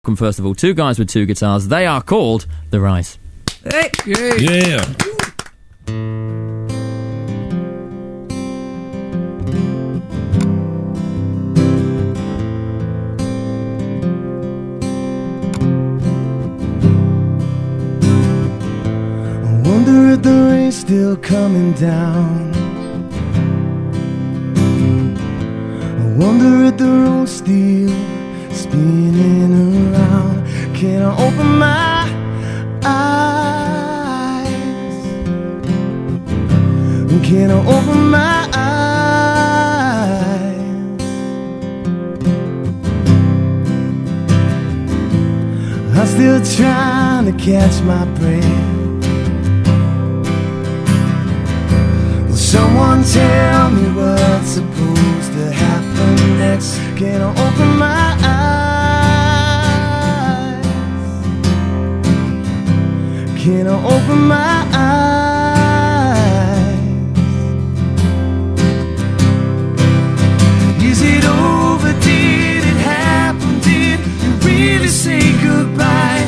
welcome, first of all, two guys with two guitars. They are called The Rise. Hey. Yeah. I wonder if the rain's still coming down. I wonder if the road's still spinning around. Can I open my eyes? Can I open my eyes? I'm still trying to catch my breath. Will someone tell me what's supposed to happen next? Can I open my eyes? Can I open my eyes? Is it over? Did it happen? Did you really say goodbye?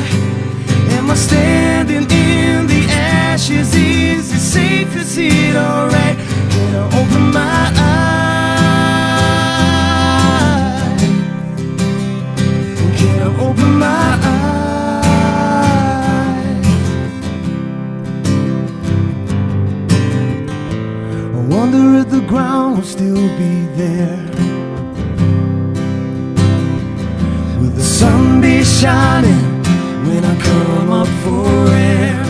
Am I standing in the ashes? Is it safe? Is it alright? Can I open my eyes? Can I open my eyes? I wonder if the ground will still be there. Will the sun be shining when I come up for air?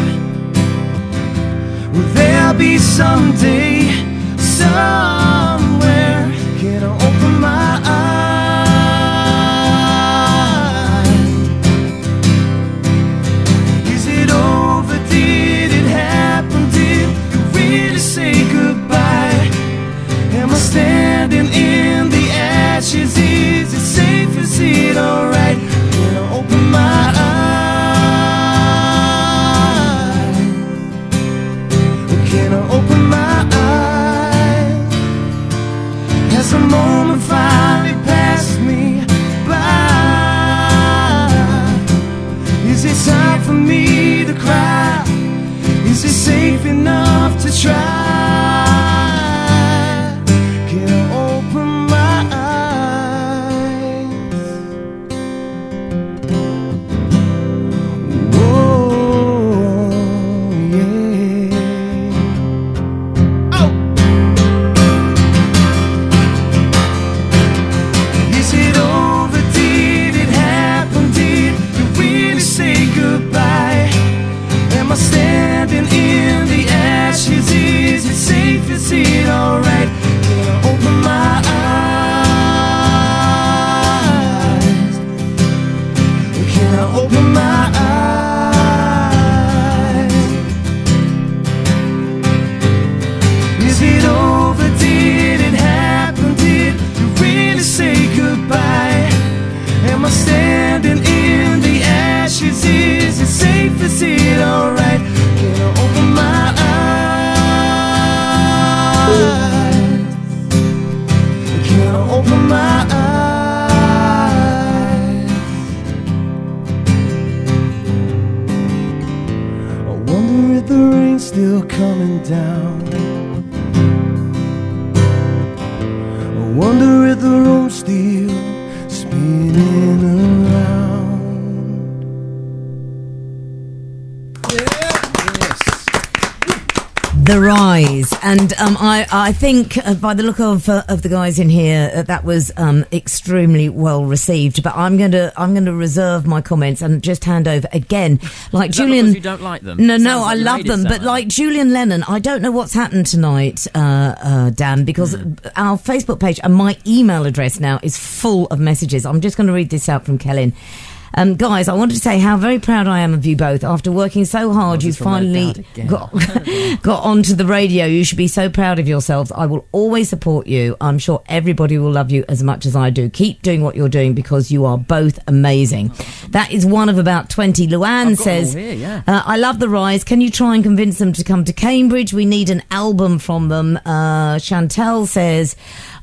Will there be someday, somewhere? Can I open my eyes? Is it over? Did it happen? Did you really say goodbye? Am I standing in the ashes? Is it safe? Is it alright? Can I open my eyes? Can I open my eyes? Has the moment finally passed me by? Is it time for me to cry? Is it safe enough to try? Can I open my eyes? Whoa, yeah. Oh! Is it over? Did it happen? Did you really say goodbye? Am I standing in the ashes? Is it safe? Is it alright? Can I open my eyes? Can I open my eyes? Is it over? Did it happen? Did you really say goodbye? Am I standing in the ashes? Is it safe? Is it alright? Can I open my eyes? Can I open my eyes? I wonder if the rain's still coming down. I wonder if the road's still spinning around. The Rise, and I think by the look of the guys in here, that was extremely well received. But I'm going to reserve my comments and just hand over again. Like Julian, because you don't like them? No, I love them. But like Julian Lennon, I don't know what's happened tonight, Dan, because our Facebook page and my email address now is full of messages. I'm just going to read this out from Kellen. Guys, I wanted to say how very proud I am of you both. After working so hard, you've finally got onto the radio. You should be so proud of yourselves. I will always support you. I'm sure everybody will love you as much as I do. Keep doing what you're doing because you are both amazing. That is one of about 20. Luann says, I love The Rise. Can you try and convince them to come to Cambridge? We need an album from them. Chantel says,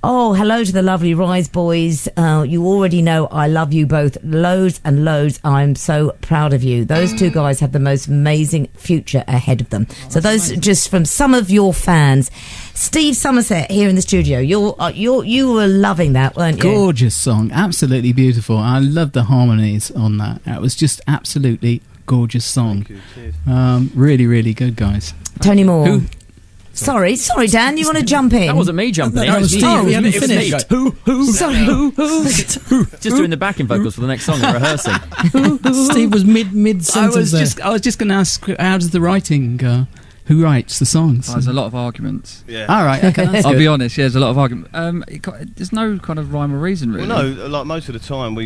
Oh, hello to the lovely Rise boys. You already know I love you both loads and loads. I'm so proud of you. Those two guys have the most amazing future ahead of them. So those are just from some of your fans. Steve Somerset here in the studio. You were loving that, weren't you? Gorgeous song, absolutely beautiful. I love the harmonies on that. It was just absolutely gorgeous song. Thank you. Cheers. Really, really good, guys. Tony Moore. Sorry, Dan. You want to jump in? That wasn't me jumping in. That was Steve. Oh, We hadn't it was me. finished. Who? Sorry. Just doing the backing vocals for the next song and rehearsing. Steve was mid sentence. I was just going to ask, how does the writing go? Who writes the songs? There's a lot of arguments. Yeah. All right, okay, that's I'll good. be honest, there's a lot of argument. There's no kind of rhyme or reason, really. Well, no, like most of the time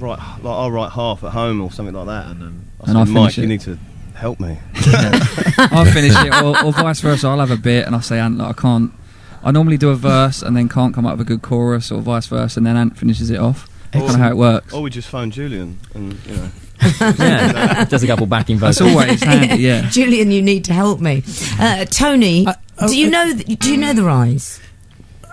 I'll write half at home or something like that, and then And I'll say, Mike, finish it. you need to help me. I'll finish it, or vice versa. I'll have a bit, and I'll say, Ant, I can't. I normally do a verse and then can't come up with a good chorus, or vice versa, and then Ant finishes it off. That's kind of how it works. Or we just phone Julian, and Yeah, just a couple backing vocals. That's always handy, yeah. Julian, you need to help me. Tony, do you know the Rise?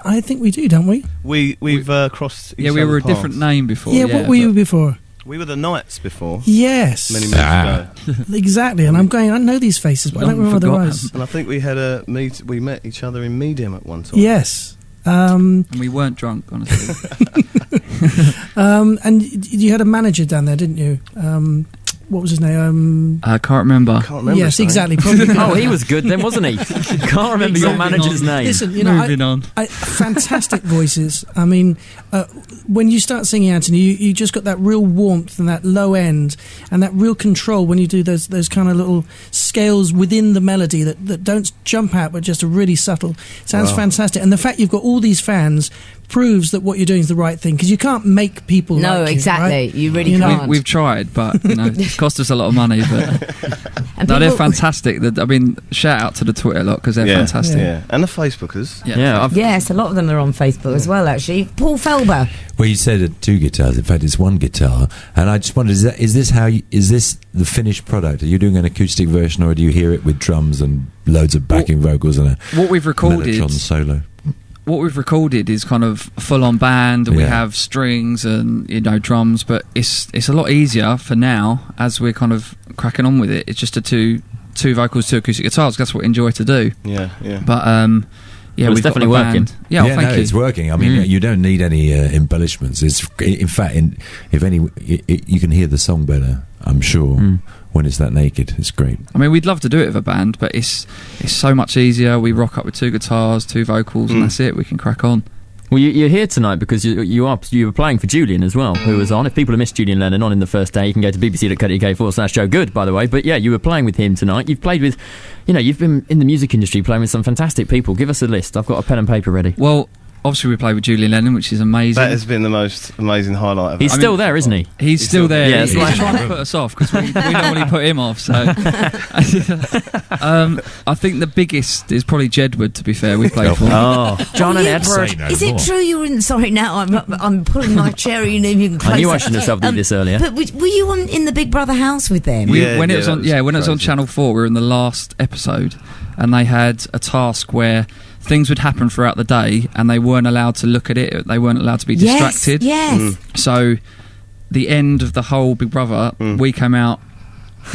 I think we do, don't we? we've crossed. Yeah, each we were a other's different paths. name before. Yeah, what were you before? We were the Knights before. Yes. Many months ago. Exactly, and I'm going, I know these faces, but I don't Long remember the forgotten. Rise. And I think we had we met each other in Medium at one time. Yes. And we weren't drunk, honestly. And you had a manager down there, didn't you? What was his name? I can't remember. Can't remember. Yes, his name. exactly. Probably. Oh, he was good then, wasn't he? Can't remember your manager's name. Listen, you know, Moving on. fantastic voices. I mean, when you start singing, Anthony, you just got that real warmth and that low end and that real control when you do those kind of little scales within the melody that don't jump out but just are really subtle. Sounds fantastic. And the fact you've got all these fans proves that what you're doing is the right thing, because you can't make people No, like you, exactly. right? You really You know, can't. We've tried, but it's cost us a lot of money. But And no, they're people- fantastic. I mean, shout out to the Twitter lot, because they're fantastic. Yeah, and the Facebookers. Yeah, Yes, a lot of them are on Facebook as well, actually. Paul Felber. Well, you said 2 guitars. In fact, it's 1 guitar. And I just wondered, is this the finished product? Are you doing an acoustic version, or do you hear it with drums and loads of backing vocals and a What we've recorded, Mellotron solo? what we've recorded is kind of full on band, and we Yeah. have strings and drums. But it's a lot easier for now as we're kind of cracking on with it. It's just two vocals, 2 acoustic guitars. That's what we enjoy to do. Yeah. But yeah, Well, it's we've got definitely the band. working. Yeah, well, thank you. It's working. I mean, you don't need any embellishments. It's in fact, you can hear the song better, I'm sure, when it's that naked. It's great. I mean, we'd love to do it with a band, but it's so much easier. We rock up with 2 guitars, 2 vocals, and that's it. We can crack on. Well, you're here tonight because you were playing for Julian as well, who was on. If people have missed Julian Lennon on in the first day, you can go to bbc.co.uk/show good, by the way. But yeah, you were playing with him tonight. You've played with, you've been in the music industry playing with some fantastic people. Give us a list. I've got a pen and paper ready. Well, obviously we played with Julian Lennon, which is amazing. That has been the most amazing highlight of it. He's still there, isn't he? He's still there. Yeah, He's trying to put us off because we normally put him off. So I think the biggest is probably Jedward. To be fair, we played for. Oh, John and Edward. Is it true you were in... Sorry, now I'm pulling my chair in even closer. I knew I shouldn't have self-did this earlier. But were you in the Big Brother house with them? When it was on crazy. Channel 4, we were in the last episode, and they had a task where things would happen throughout the day, and they weren't allowed to look at it. They weren't allowed to be distracted. Yes. So, the end of the whole Big Brother, we came out.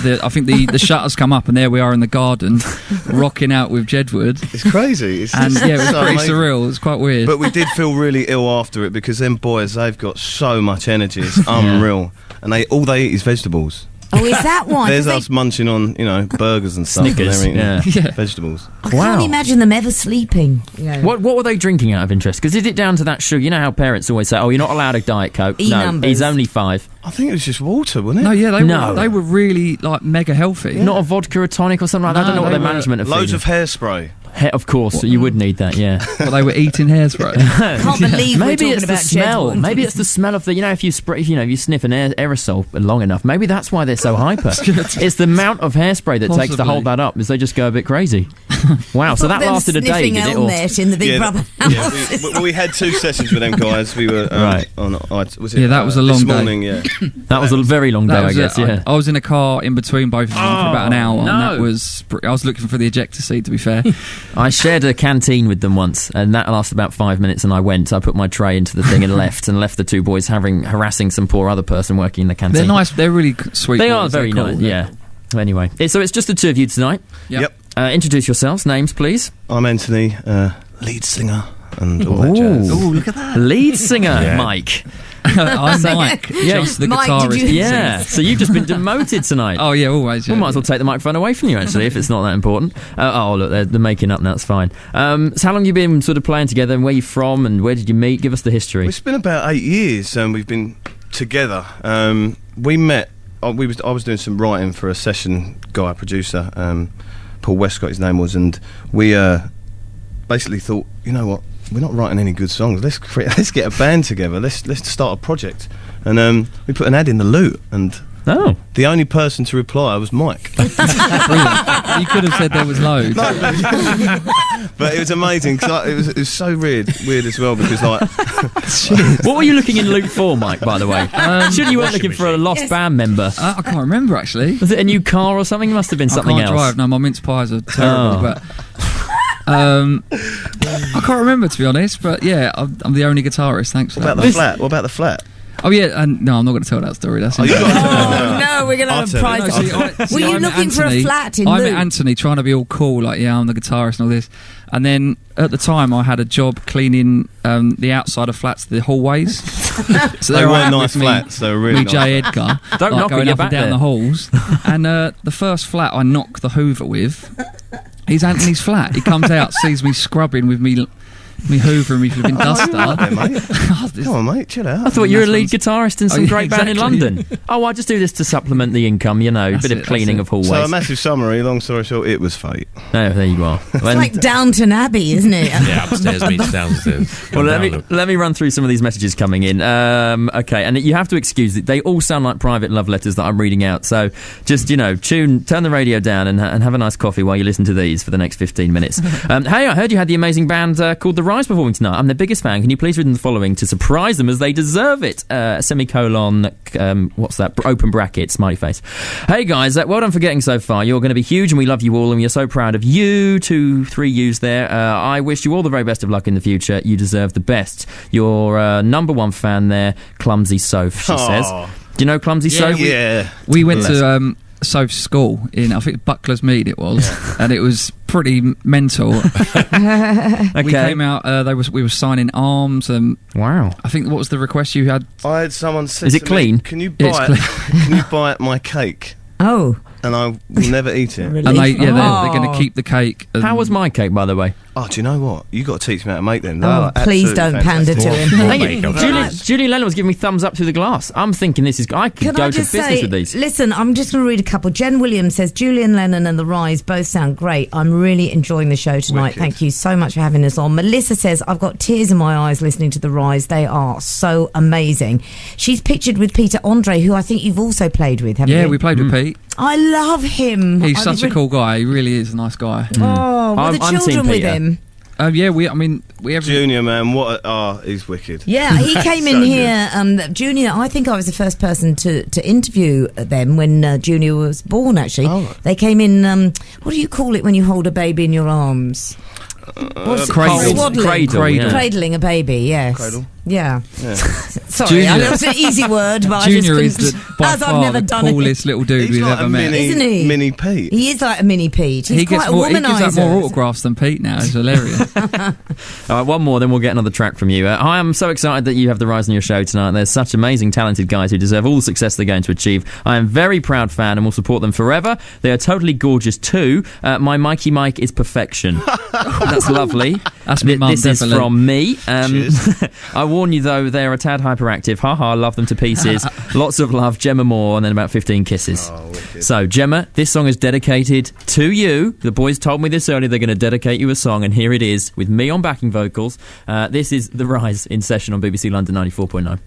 I think the shutters come up, and there we are in the garden, rocking out with Jedward. It's crazy. It's And just yeah, it was so pretty amazing. surreal. It was quite weird. But we did feel really ill after it, because them boys, they've got so much energy. It's unreal. And all they eat is vegetables. Oh, is that why? There's 'Cause us munching on, burgers and stuff. Snickers, And they're eating yeah. vegetables. I can't imagine them ever sleeping. What were they drinking out of interest? Because is it down to that sugar? You know how parents always say, "Oh, you're not allowed a Diet Coke." E no, numbers. he's only 5. I think it was just water, wasn't it? no, yeah, No. they were really like mega healthy. Not a vodka or tonic or something like that. I don't know what they their were management are Loads feeding. of hairspray. Of course, you would need that. Yeah. But they were eating hairspray. Can't believe we're Maybe talking it's the about smell. Jedward. Maybe it's the smell of the. If you spray, if you sniff an aerosol long enough, maybe that's why they're so hyper. It's the amount of hairspray that takes to Possibly. hold that up, is they just go a bit crazy. Wow. So that Them lasted a day, sniffing did it? Or Elmet in the Big Brother house. we had 2 sessions with them guys. We were Right. on. Was it, Yeah, that was a long this day. morning. Yeah, that was a very long day, That I was guess. it. Yeah. I was in a car in between both of them for about an hour, no. and that was. I was looking for the ejector seat, to be fair. I shared a canteen with them once, and that lasted about 5 minutes, and I put my tray into the thing and left the two boys harassing some poor other person working in the canteen. They're nice. They're really sweet. They boys. are very They're cool. nice, yeah. Anyway, so it's just the two of you tonight. Yep. Introduce yourselves, names, please. I'm Anthony, lead singer, and all that jazz. Ooh, look at that. Lead singer, Mike. I'm Mike, just the Mike, guitarist. Yeah, so you've just been demoted tonight. Oh yeah, always. Yeah. We might as well take the microphone away from you, actually, if it's not that important. Look, they're making up now, it's fine. So how long have you been sort of playing together, and where are you from, and where did you meet? Give us the history. It's been about 8 years, and we've been together. We met, I was doing some writing for a session guy, producer, Paul Westcott his name was, and we basically thought, you know what, we're not writing any good songs, let's get a band together, let's start a project. And we put an ad in the Loot, and the only person to reply was Mike. Brilliant. You could have said there was loads. But it was amazing, because it was so weird as well, because like what were you looking in Loot for, Mike, by the way? Surely you weren't looking for a lost band member. I can't remember, actually. Was it a new car or something? It must have been something else. I can't drive. No, my mince pies are terrible. But I can't remember, to be honest. But yeah, I'm the only guitarist. Thanks for that. What about the flat? Oh yeah, and no, I'm not going to tell that story. That's no, we're going to have a prize. Were you looking for a flat in I Luke? met Anthony trying to be all cool, like, yeah, I'm the guitarist and all this. And then at the time, I had a job cleaning the outside of flats, the hallways. So they were nice flats. They were really nice. Jay Edgar, Don't knock going it, up and down the halls. And the first flat I knocked the Hoover with is Anthony's flat. He comes out, sees me scrubbing with me Hoover and me flipping duster. Come on, mate, chill out. I thought you were a lead guitarist in some great band in London. Yeah. I just do this to supplement the income, you know, a bit of cleaning of hallways. So a massive summary, long story short, it was fate. Oh, there you are. It's like Downton Abbey, isn't it? Yeah, upstairs meets downstairs. Well, let me run through some of these messages coming in. Okay, and you have to excuse it. They all sound like private love letters that I'm reading out. So just, turn the radio down and have a nice coffee while you listen to these for the next 15 minutes. Hey, I heard you had the amazing band called The Rise performing tonight. I'm their biggest fan. Can you please read them the following to surprise them as they deserve it? Semicolon, what's that? Open bracket, smiley face. Hey guys, well done for getting so far. You're going to be huge and we love you all and we are so proud of you. 2, 3 U's there. I wish you all the very best of luck in the future. You deserve the best. Your number one fan there, Clumsy Soph, she says. Do you know Clumsy Soph? Yeah. We went to Soph's school in, I think, Buckler's Mead it was, and it was pretty mental. Okay. We came out, we were signing arms, and wow. I think, what was the request you had? I had someone say, is it clean? Can you buy my cake? Oh. And I will never eat it. And they're going to keep the cake. How was my cake, by the way? Oh, do you know what? You got to teach me how to make them. Please don't pander to him. Julian Lennon was giving me thumbs up through the glass. I'm thinking I could go to business with these. Listen, I'm just going to read a couple. Jen Williams says, Julian Lennon and The Rise both sound great. I'm really enjoying the show tonight. Wicked. Thank you so much for having us on. Melissa says, I've got tears in my eyes listening to The Rise. They are so amazing. She's pictured with Peter Andre, who I think you've also played with, haven't you? Yeah, we played with Pete. I love him. He's such a cool guy. He really is a nice guy. Oh, were the I'm children with Peter. him? Yeah, we have Junior, man, he's wicked. Yeah, he came in So here. Junior, I think I was the first person to interview them when Junior was born, actually. Oh. They came in, what do you call it when you hold a baby in your arms? What's it called? Swaddling. Cradling a baby, yes. Cradle. Yeah. Sorry, Junior. that was an easy word, but Junior I is just by I've far never the done coolest little dude He's we've like ever a met. Isn't he? Mini Pete. He is like a mini Pete. He's quite a he gives out womanizer. more autographs than Pete now. It's hilarious. All right, one more, then we'll get another track from you. I am so excited that you have The Rise on your show tonight. There's such amazing, talented guys who deserve all the success they're going to achieve. I am very proud fan and will support them forever. They are totally gorgeous too. My Mikey Mike is perfection. That's lovely. That's my mum, This is definitely. from me. Cheers. I warn you though, they're a tad hyperactive. Haha, love them to pieces. Lots of love, Gemma Moore, and then about 15 kisses. Oh, wicked. So, Gemma, this song is dedicated to you. The boys told me this earlier. They're going to dedicate you a song, and here it is with me on backing vocals. This is The Rise in session on BBC London 94.9.